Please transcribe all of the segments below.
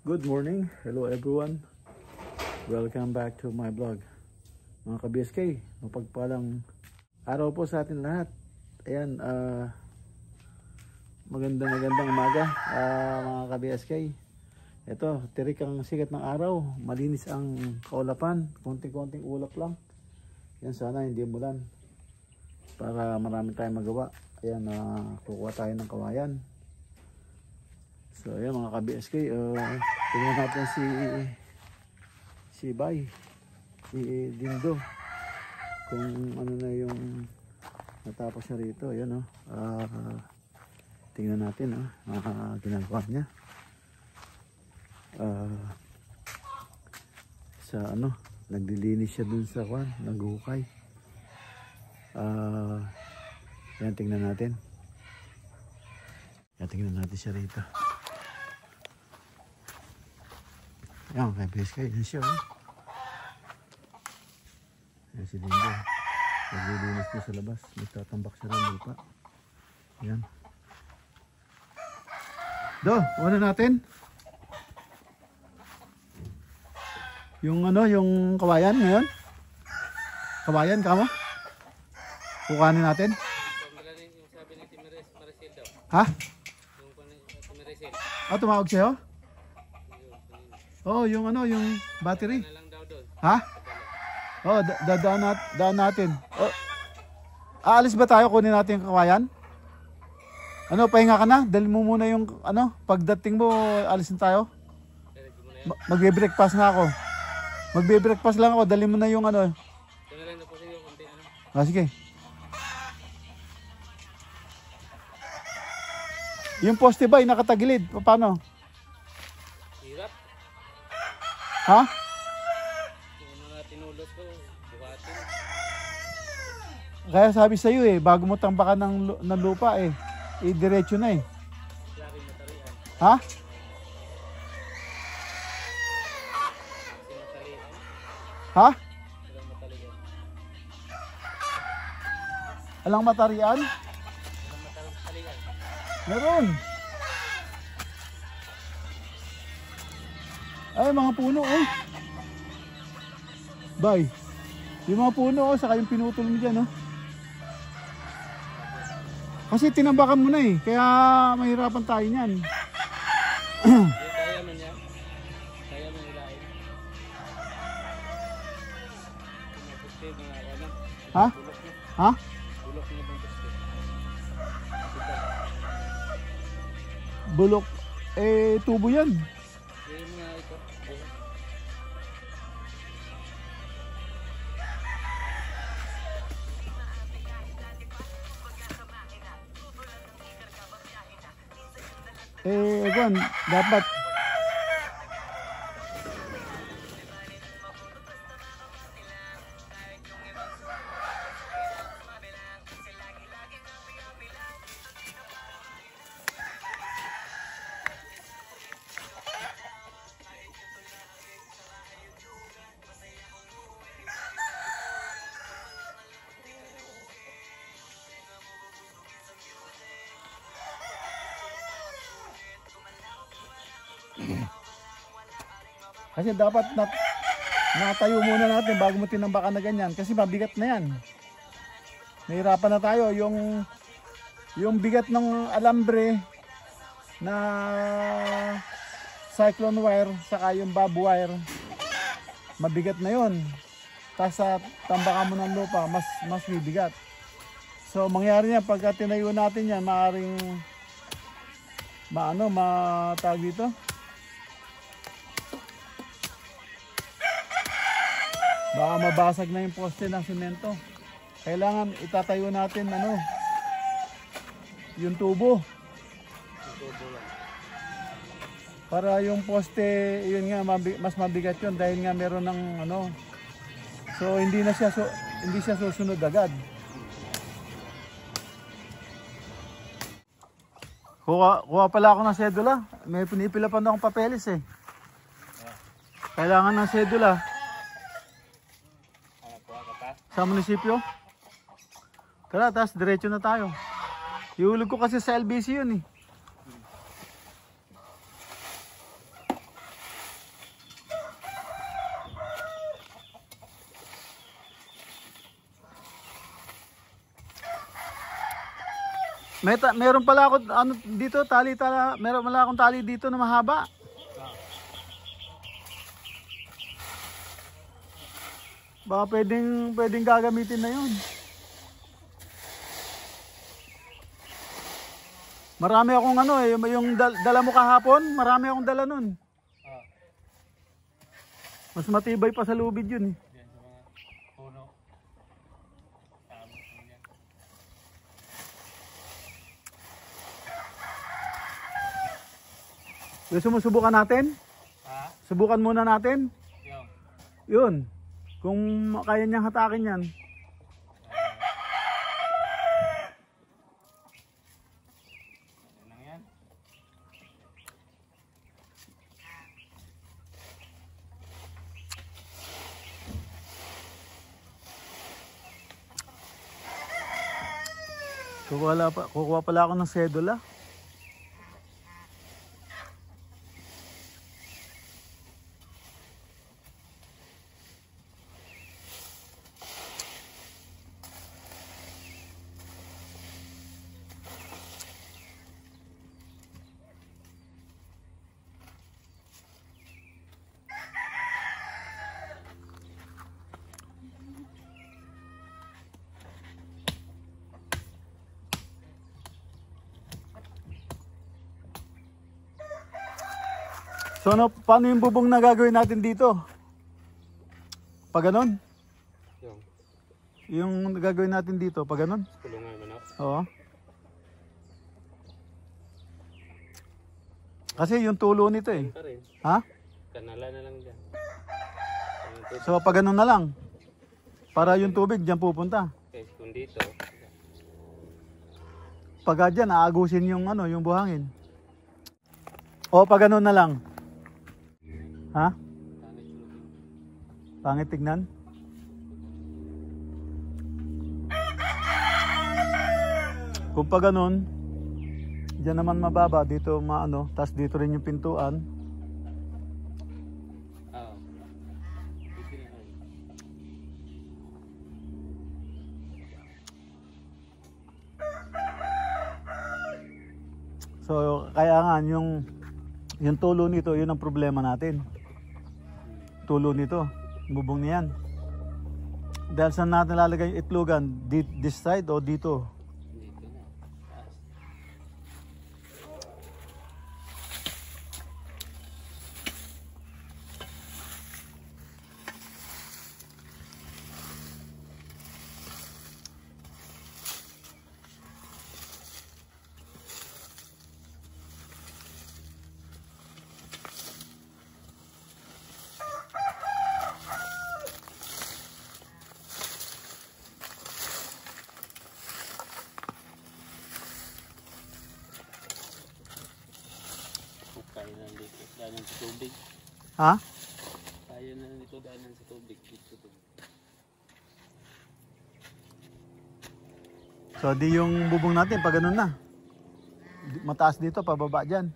Good morning, hello everyone. Welcome back to my vlog. Mga ka-BSK, mapagpalang araw po sa atin lahat. Ayan, magandang umaga mga ka-BSK. Ito, tirik ang sikat ng araw, malinis ang kaulapan, konting-konting ulap lang. Yan, sana hindi umulan para marami tayong magawa. Ayan, kukuha tayo ng kawayan. So ayan mga ka-BSK, tingnan natin si Bay, si Dindo, kung ano na yung natapos siya rito. Ayan tingnan natin ginagawa niya sa naglilinis siya dun sa naghukay. Ayan, tingnan natin. Ayan, tingnan natin siya rito. Ayan, kay BSK, yan siya. Ayan si Dindo. Naglilinis niya sa labas. Nagtatambak siya ng lupa. Ayan. Do, ano natin? Yung yung kawayan ngayon? Kawayan, kamo? Kukanin natin? Yung sabi ni Maricel daw. Ha? Yung Maricel. Tumawag sa'yo? Oh, yung yung battery. Na lang daw doon. Ha? Oh, daan natin. Oh. Aalis ba tayo, kunin natin yung kawayan? Pahinga ka na? Dali mo muna yung pagdating mo, alis na tayo. Magbe-breakfast na ako. Magbe-breakfast lang ako, dali mo na yung Doon na lang na po sa'yo konti sige. Yung poste ba ay nakatagilid? Paano? Hirap. Ha? Yung mga tinulos ko, buhatin. Kaya sabi sa iyo bago mo tambakan ng lupa diretso na Lagi matarian. Ha? Sinatalian. Ha? Walang matalian. Alang matarian? Walang matalian. Meron. Ay, mga puno Bay. Yung mga puno saka yung pinutol mo dyan Kasi tinambakan mo na kaya mahirapan tayo niyan. Kaya mo niya. Kaya mo ilain. Pumapusti mga Ha? Ha? Bulok niya bang pusti. Bulok. Tubo yan. Yung mga ito. Dapat Kasi dapat natayo muna natin bago mo tinambakan na ganyan. Kasi mabigat na yan. Nahirapan na tayo. Yung bigat ng alambre na cyclone wire saka yung bob wire, mabigat na yon. Tapos sa tambakan mo ng lupa, mas bibigat. So mangyari niya pagka tinayo natin yan, maaaring matawag dito. Baka mabasag na yung poste ng semento. Kailangan itatayo natin yung tubo. Para yung poste, yun nga mas mabigat yun dahil nga meron ng so hindi siya susunod agad. Kuha pala ako ng sedula. May pinipila pa na akong papeles eh. Kailangan ng sedula. Sa munisipyo. Tara, tas diretso na tayo. Ihulog ko kasi sa LBC yun eh. Meron pala ako dito meron pala akong tali dito na mahaba. Baka pwedeng gagamitin na 'yon. Marami akong yung dala mo kahapon, marami akong dala nun. Mas matibay pa sa lubid 'yun eh. Gusto mo subukan natin? Ha? Subukan muna natin? Yun. Kung kaya niyang hatakin yan. Kukuha pala ako ng sedula. So paano yung bubong na gagawin natin dito? Pag ganon? Yung gagawin natin dito, pag ganon? Kulungan mo na? Oo. Kasi yung tulo nito eh. Ha? Kanala na lang dyan. So pag ganon na lang. Para yung tubig dyan pupunta. Okay, kung dito. Pag dyan, aagusin yung yung buhangin. O pag ganon na lang. Ha? Pangit tignan? Kung pa ganun, dyan naman mababa, dito tas dito rin yung pintuan. So kaya nga yung tulo nito, yun ang problema natin. Tulo nito, bubong niyan. Dahil saan natin lalagay yung itlogan? This side o dito? Kaya na dito, daanan sa tubig. Ha? Kaya na dito, daanan sa tubig. So di yung bubong natin pag ganun na. Mataas dito, pababa dyan.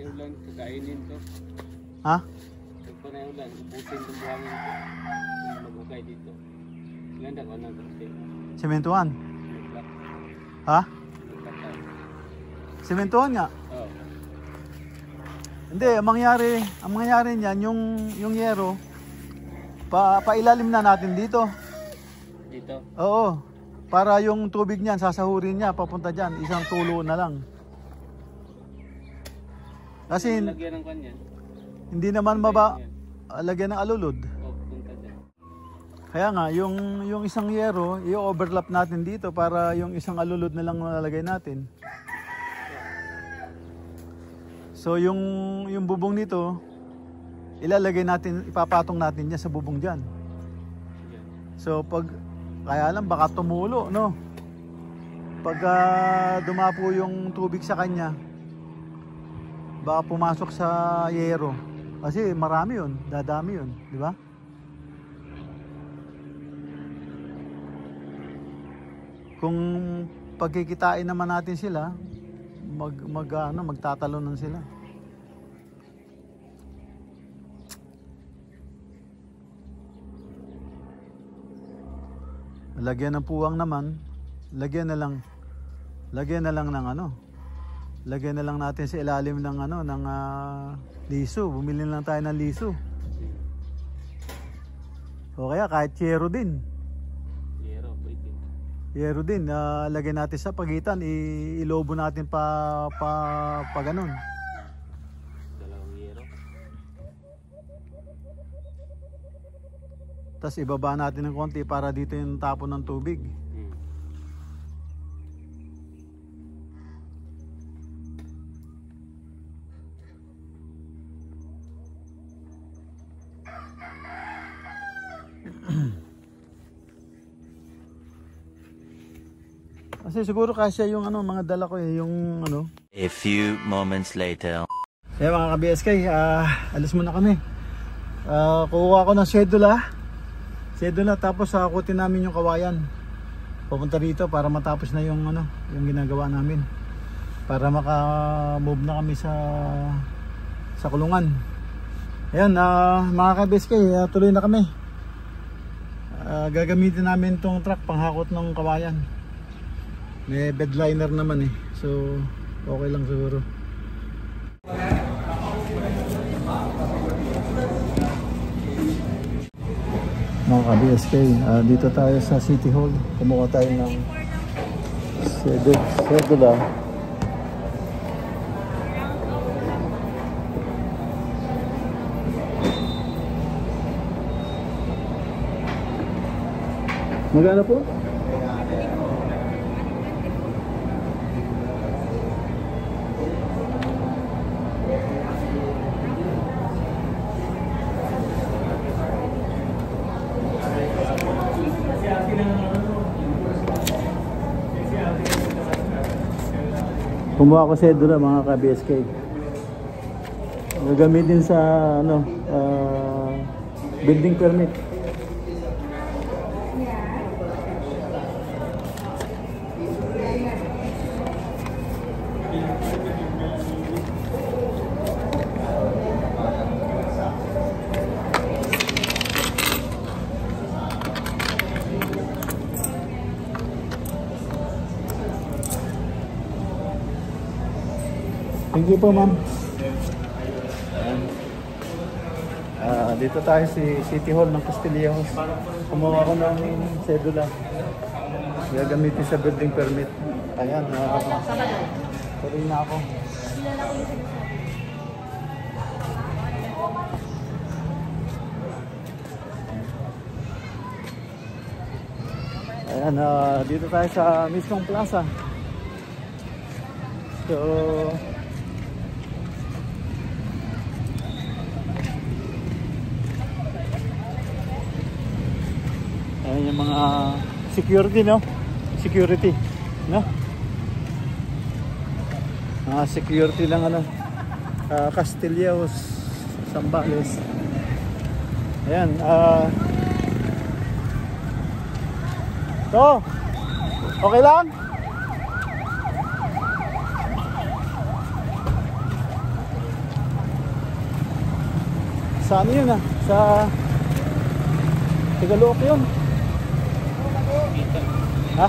ulan, kakainin to. Ha? Pag panay ulan, ubusin itong buhangin ko. Magukay dito. Ganda ko ng trusting. Sementuhan? Nag-lock. Ha? Nagkatay. Sementuhan nga? Oo. Hindi, ang mangyayari niyan, yung yero, pailalim na natin dito. Dito? Oo. Para yung tubig niyan, sasahurin niya, papunta dyan. Isang tulo na lang. Kasi Lagyan ng kanyan. hindi naman lagyan ng alulod. O, punta dyan. Kaya nga, yung isang yero, i-overlap natin dito para yung isang alulod na lang nalalagay natin. So yung bubong nito, ilalagay natin, ipapatong natin niya sa bubong diyan. So kaya lang baka tumulo, no? Pag dumapo yung tubig sa kanya, baka pumasok sa yero. Kasi marami 'yun, dadami 'yun, di ba? Kung pagkikitain naman natin sila, magtatalunan sila. Lagyan ng puwang naman, lagyan na lang ng lagyan na lang natin sa ilalim ng ng liso. Bumili lang tayo ng liso. O kaya kahit yero din. Yero din, lagyan natin sa pagitan, ilobo natin pa ganun. Dalawang yero. Tapos ibaba natin ng konti para dito yung tapon ng tubig. Kasi siguro kasi yung mga dala ko yung A few moments later. Kaya mga ka-BSK, alis muna kami. Kukuha ko ng sedula tapos akutin namin yung kawayan. Pupunta dito para matapos na yung yung ginagawa namin. Para maka-move na kami sa kulungan. Ayan, mga ka-BSK, tuloy na kami. Gagamitin namin tong truck panghakot ng kawayan. May bedliner naman so okay lang siguro. Mga ka-BSK, dito tayo sa City Hall. Kumuha tayo ng sedula. Magkano po? Kumuha ko sedula mga ka-BSK. Gagamitin sa building permit. Thank you po, ma'am. Dito tayo sa City Hall ng Castillejos. Kumuha ko ng sedula. Gagamitin sa building permit. Ayan, tuloy na ako. Ayan, dito tayo sa mismong plaza. So, ayan yung mga security, no? Security, no? Mga security lang, Castillejos, Zambales. Ayan, so, okay lang? Sa ano yun sa Tigalooc yun. Dito. Ha?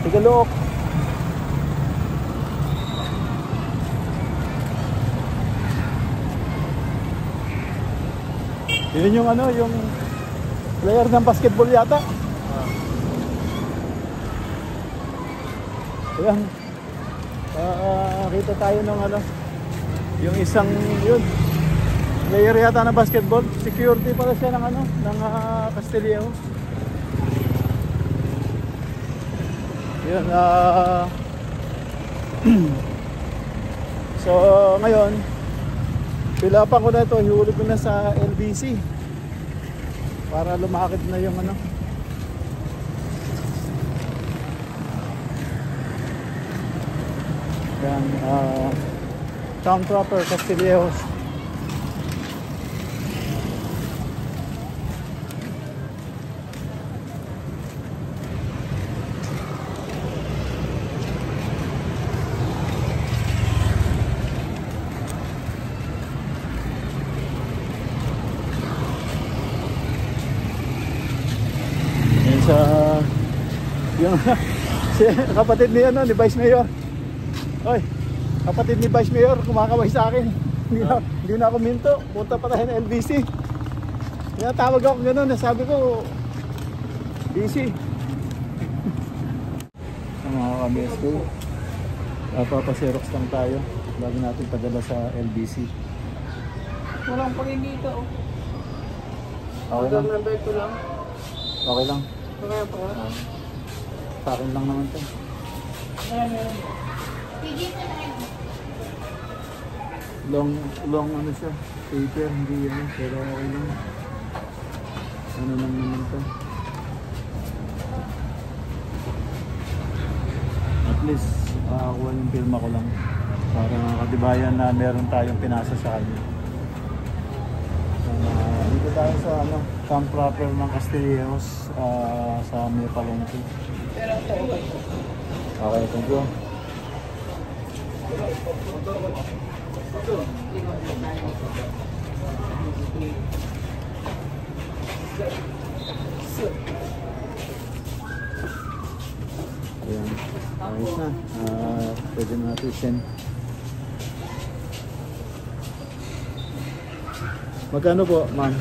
Tigalooc. Yun yung ano, yung player ng basketball yata. Ayan. Kita tayo ng ano, yung isang yun. Player yata ng basketball. Security pala siya ng ano, ng Castillejo. Yun. So ngayon, pilapan ko na ito, ihulog ko na sa LBC para lumakit na yung ano. Yan, Town Proper Castillejos. Sa yung si kapatid ni ano, ni Vice Mayor. Oy, kapatid ni Vice Mayor kumakaway sa akin. Hindi na ako minto. Punta pa tayo ng LBC. Kaya tawag ako gano'n, sabi ko busy. Mga ka-BSK, papaserox lang tayo bago natin padala sa LBC. Walang pag-inita oh. Okay lang. Number 2 lang. Okay lang. Kaya pa ka? Sa akin lang naman ito. Long ano siya, paper, hindi yan, pero okay lang. Ano lang naman ito. At least, makakuha yung pirma ko lang. Para katibayan na meron tayong pinasa sa kanya. Dito tayo sa ano, Camp Proper ng Castillejos, sa may Palengke. Okay, thank you. Ayan, ayos na. Pwede na natin send. Magkano po, ma'am?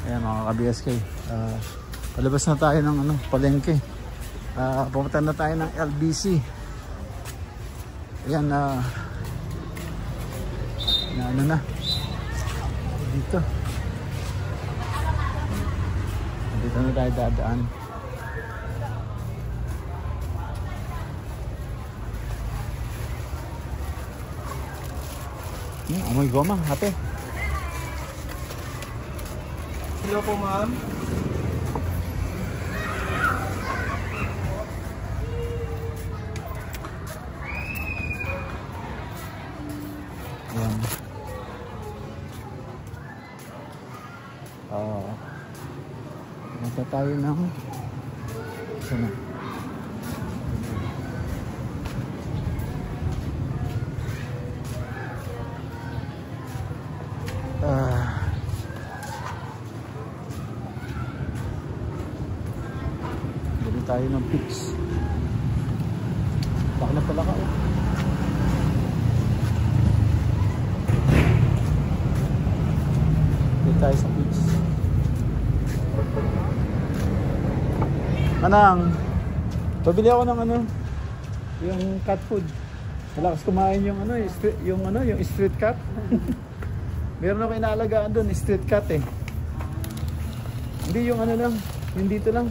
Ayan mga ka-BSK, palabas na tayo ng ano, Palengke. Pumunta na tayo ng LBC. Ayan, na ano na dito na tayo dadaan. Amoy goma, ate. Hello po ma'am. Ayan. Punta tayo ng sana. Bili tayo ng Pix. Baka na pala ka oh. Bili tayo sa Pix. Manang, pabili ako ng ano, yung cat food. Malakas kumain yung ano, yung street cat. Meron ako inaalagaan doon, street cat eh. Hindi yung ano lang, yung dito lang.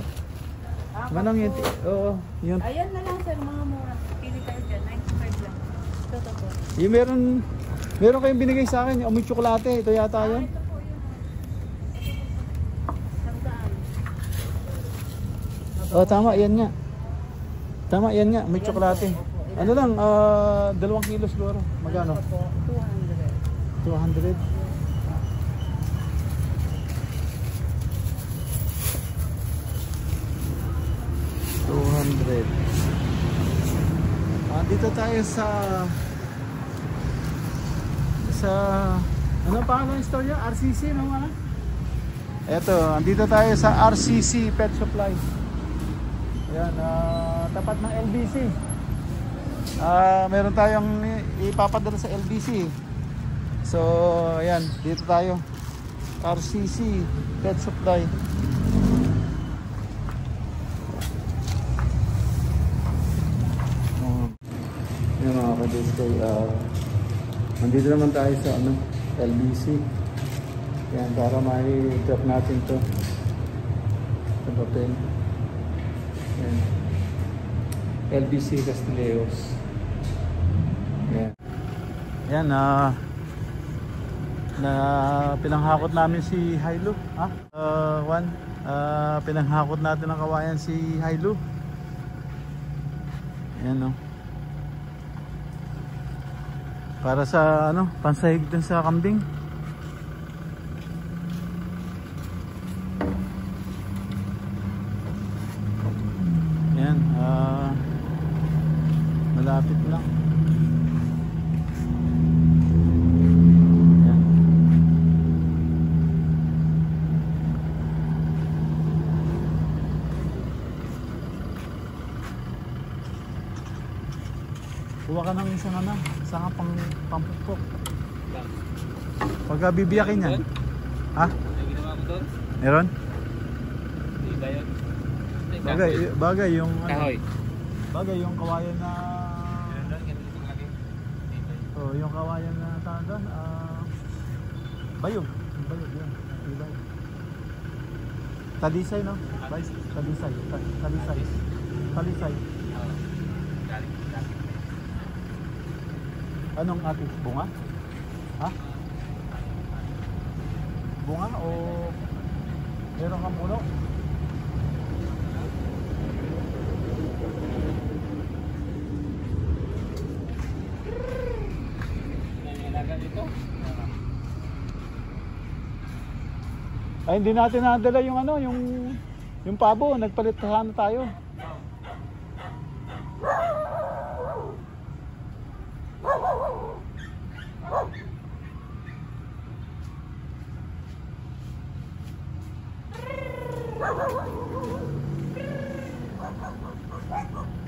Manang yun, oo, yun. Ayan na lang sir, mga mura. Pili kayo dyan, 95 lang. Ito. Yung meron kayong binigay sa akin, yung amoy tsokolate, ito yata yun. Ito po yun. Sandaan. Oh, tama, yan nga. Tama, yan nga, may tsokolate. Ano lang, 2 kilos siguro. Magkano? 200. 200. Dito tayo sa sa ano pangalan ng store niya? RCC no mga? Eto, andito tayo sa RCC Pet Supply. Ayan, tapat ng LBC. Meron tayong ipapadala sa LBC. So, ayan, dito tayo. RCC Pet Supply. Yung mga ka-display, nandito naman tayo sa ano, LBC. Yan, para mai-drop natin to sa papel. Yan. LBC Castilleos. Yan. Yan, na pinanghakot namin si Hilo. Juan, pinanghakot natin ng kawayan si Hilo. Yan, no. Para sa ano, pansahig din sa kambing. Yan, malapit lang. Yan. Kuha ka ng isang ano, isang pampukpok. Pagka bibiyakin yan. Ha? May ginawa ko doon. Meron? Hindi ba yun? Bagay yung ano, Kahoy. bagay yung kawayan na Dito. yung kawayan na tanda bayog. Yung bayog yan. Ibay. Talisay no? Talisay. Talisay. Anong ating bunga? Ha? Bunga o meron kang puno? Ay, hindi natin nadala yung ano, yung pabo, nagpalit na tayo.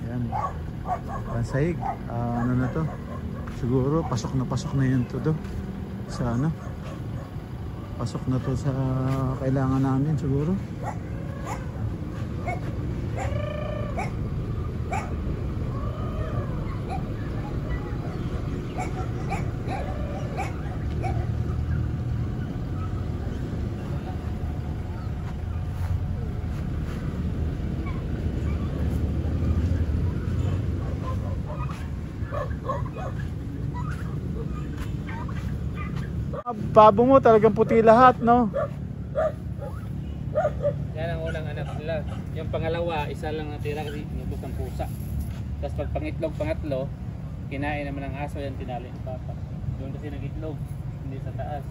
Yan. Pansahig. Ano na to? Siguro pasok na yun to do. Sa ano? Pasok na to sa kailangan namin siguro. Pabo mo talagang puti lahat, no? Yan ang unang anak nila. Yung pangalawa, isa lang natira kasi nubos ng pusa. Tapos pag pangitlog, pangatlo, kinain naman ng aso, yan tinali ng papa. Doon kasi nag-itlog, hindi sa taas.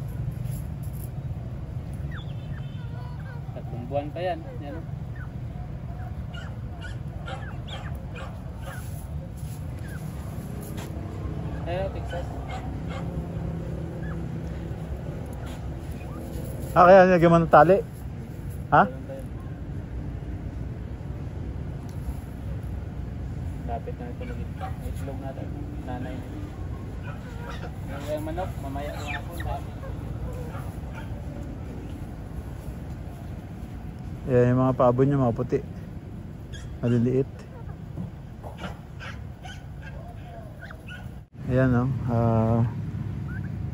3 buwan pa yan. Yan. Ayo, Texas. Kaya nilagyan mo ng tali? Ha? Lapit na ito ulit. Itlog natin. Nanay. Yung manok, mamaya lang ako. Yan yung mga pabo niya, mga puti. Maliliit. Ayan, no?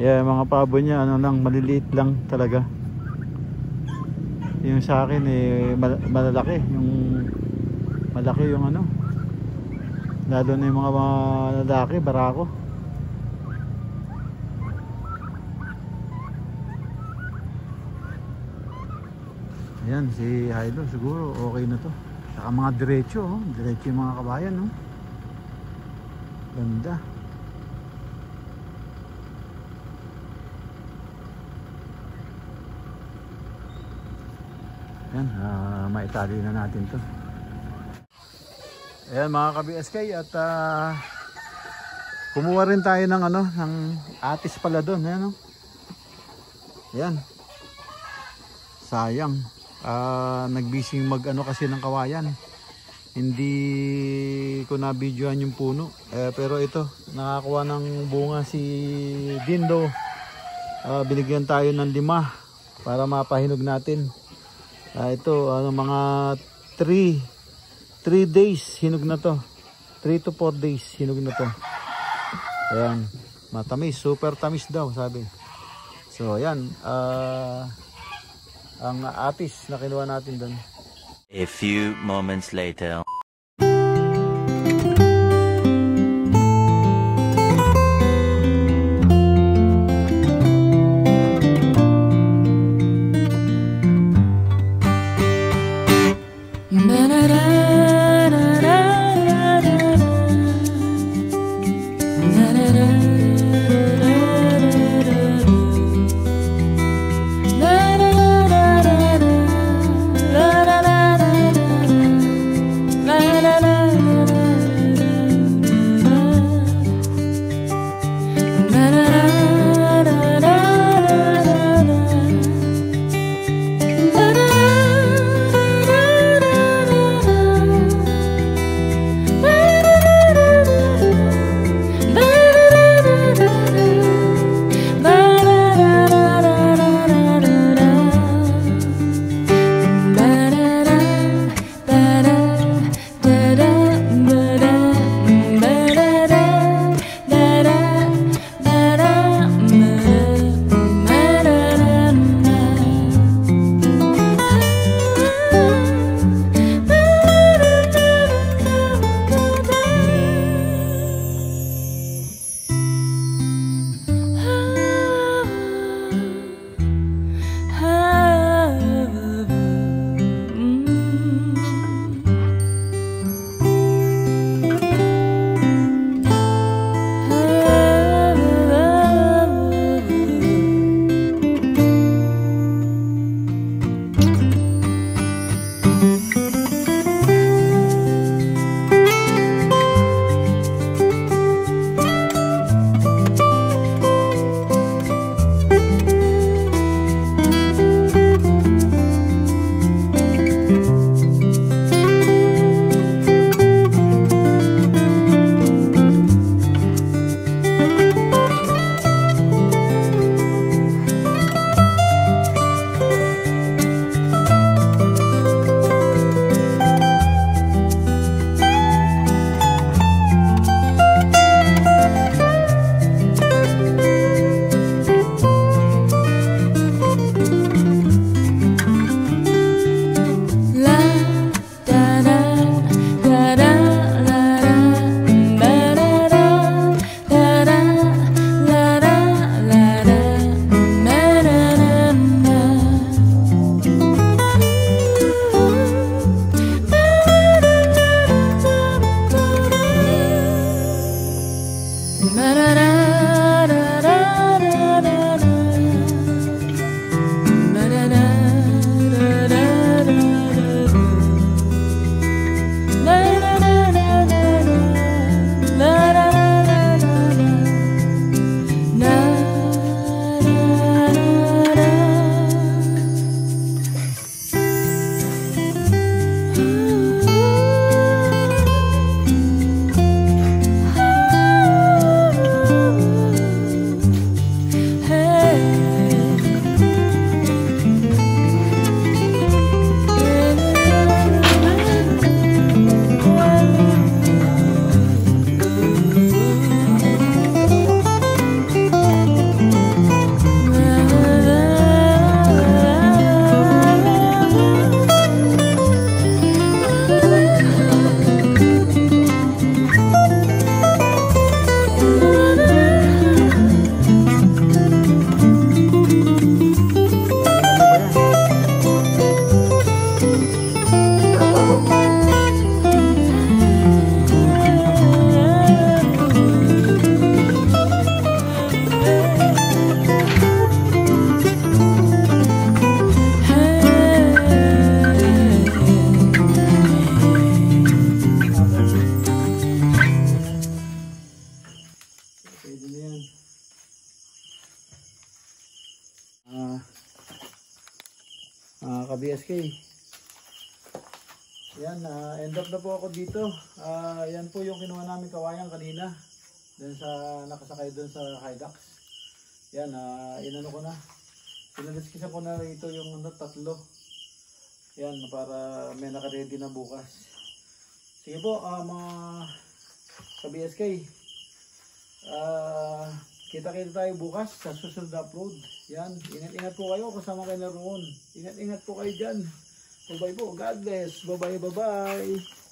Yan yung mga pabo niya, ano lang, maliliit lang talaga. Yung sa akin malalaki, yung malaki yung ano, lalo na yung mga lalaki, barako. Ayan, si Hilo siguro okay na to. Saka mga diretso, diretso yung mga kabayan, no? Ganda. Ayan, maitali na natin to. Ayan mga ka-BSK, at Kumuha rin tayo ng ano, ng atis pala doon. Ayan, oh. Ayan. Sayang. Nagbising mag ano kasi ng kawayan. Hindi ko na videoan yung puno. Pero ito, nakakuha ng bunga si Dindo. Binigyan tayo ng 5 para mapahinog natin. Ito, mga 3 days hinog na to. 3 to 4 days hinog na to. Ayan, matamis, super tamis daw sabi. So ayan, ang atis na kinuha natin doon. A few moments later. ka-BSK. Yan, end up na po ako dito. Yan po yung kinuha namin kawayan kanina. Dun sa, nakasakay dun sa Hilux. Yan, inano ko na. Pinaliskisan ko na rito yung tatlo. Yan, para may naka-ready na bukas. Sige po, mga ka-BSK. Kita-kita tayo bukas sa susunod na upload. Yan, ingat-ingat po kayo kasama kayo na roon. Ingat-ingat po kayo dyan. Bye-bye po. God bless. Bye-bye, bye-bye.